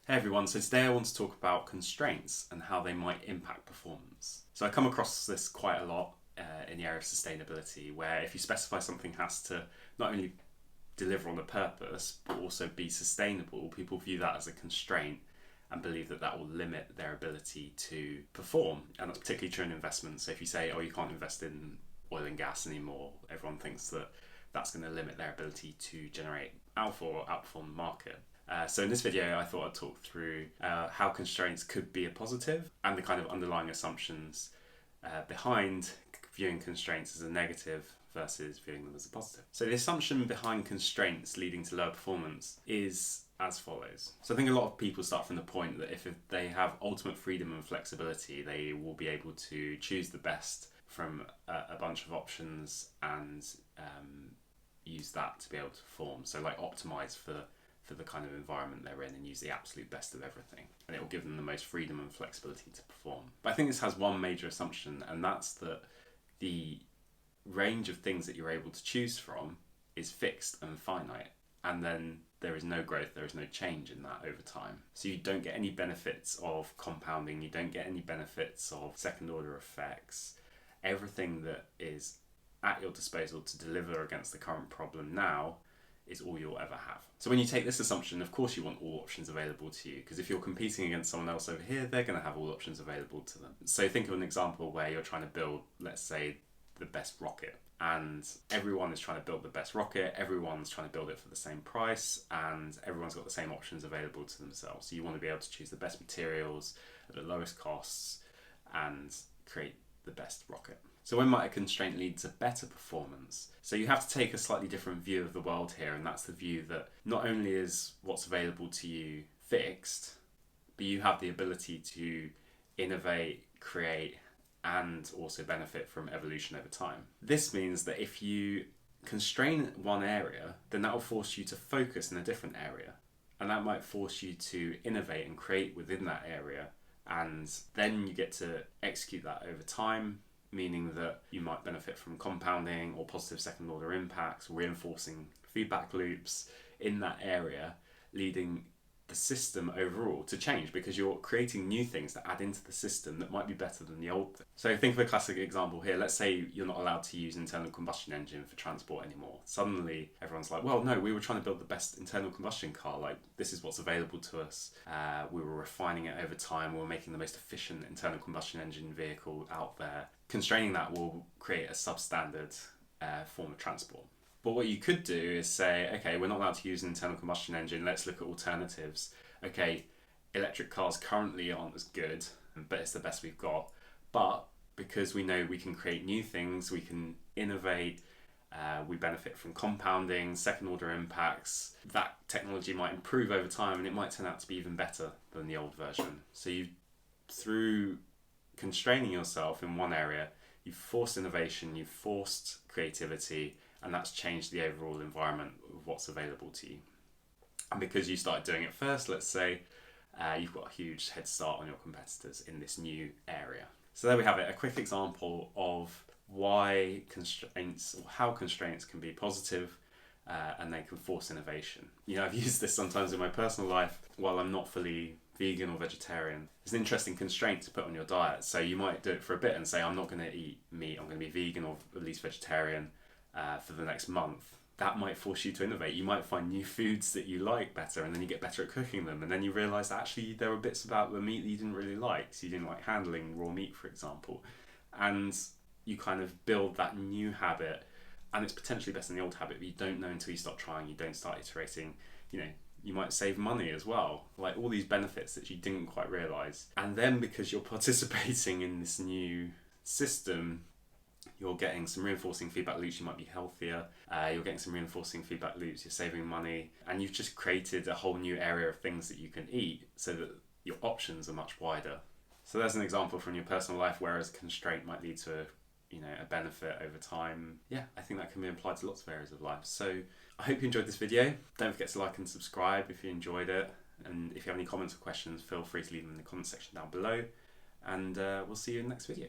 Hey everyone, so today I want to talk about constraints and how they might impact performance. So I come across this quite a lot in the area of sustainability, where if you specify something has to not only deliver on a purpose but also be sustainable, people view that as a constraint and believe that that will limit their ability to perform. And that's particularly true in investments. So if you say, oh, you can't invest in oil and gas anymore, everyone thinks that that's going to limit their ability to generate alpha or outperform the market. So in this video, I thought I'd talk through how constraints could be a positive and the kind of underlying assumptions behind viewing constraints as a negative versus viewing them as a positive. So the assumption behind constraints leading to lower performance is as follows. So I think a lot of people start from the point that if they have ultimate freedom and flexibility, they will be able to choose the best from a bunch of options and use that to be able to perform. So like optimize for the kind of environment they're in and use the absolute best of everything. And it will give them the most freedom and flexibility to perform. But I think this has one major assumption, and that's that the range of things that you're able to choose from is fixed and finite. And then there is no growth, there is no change in that over time. So you don't get any benefits of compounding, you don't get any benefits of second order effects. Everything that is at your disposal to deliver against the current problem now is all you'll ever have. So when you take this assumption, of course you want all options available to you, because if you're competing against someone else over here, they're going to have all options available to them. So think of an example where you're trying to build, let's say, the best rocket, and everyone is trying to build the best rocket, everyone's trying to build it for the same price, and everyone's got the same options available to themselves. So you want to be able to choose the best materials at the lowest costs and create the best rocket. So when might a constraint lead to better performance? So you have to take a slightly different view of the world here, and that's the view that not only is what's available to you fixed, but you have the ability to innovate, create, and also benefit from evolution over time. This means that if you constrain one area, then that will force you to focus in a different area, and that might force you to innovate and create within that area, and then you get to execute that over time, meaning that you might benefit from compounding or positive second order impacts, reinforcing feedback loops in that area, leading the system overall to change because you're creating new things that add into the system that might be better than the old thing. So think of a classic example here. Let's say you're not allowed to use internal combustion engine for transport anymore. Suddenly everyone's like, well, no, we were trying to build the best internal combustion car. Like, this is what's available to us. We were refining it over time. We were making the most efficient internal combustion engine vehicle out there. Constraining that will create a substandard form of transport. But what you could do is say, okay, we're not allowed to use an internal combustion engine, let's look at alternatives. Okay, electric cars currently aren't as good, but it's the best we've got. But because we know we can create new things, we can innovate, we benefit from compounding, second order impacts, that technology might improve over time and it might turn out to be even better than the old version. So through constraining yourself in one area, you've forced innovation, you've forced creativity, and that's changed the overall environment of what's available to you. And because you started doing it first, let's say, you've got a huge head start on your competitors in this new area. So there we have it, a quick example of why constraints, or how constraints can be positive and they can force innovation. You know, I've used this sometimes in my personal life while I'm not fully vegan or vegetarian. It's an interesting constraint to put on your diet. So you might do it for a bit and say, I'm not going to eat meat, I'm going to be vegan or at least vegetarian for the next month. That might force you to innovate. You might find new foods that you like better, and then you get better at cooking them, and then you realise that actually there were bits about the meat that you didn't really like. So you didn't like handling raw meat, for example. And you kind of build that new habit, and it's potentially better than the old habit, but you don't know until you start trying, you don't start iterating. You know, you might save money as well, like all these benefits that you didn't quite realise. And then because you're participating in this new system, you're getting some reinforcing feedback loops, you might be healthier, you're getting some reinforcing feedback loops, you're saving money, and you've just created a whole new area of things that you can eat so that your options are much wider. So there's an example from your personal life, whereas constraint might lead to a benefit over time. Yeah, I think that can be applied to lots of areas of life. So I hope you enjoyed this video. Don't forget to like and subscribe if you enjoyed it. And if you have any comments or questions, feel free to leave them in the comment section down below. And we'll see you in the next video.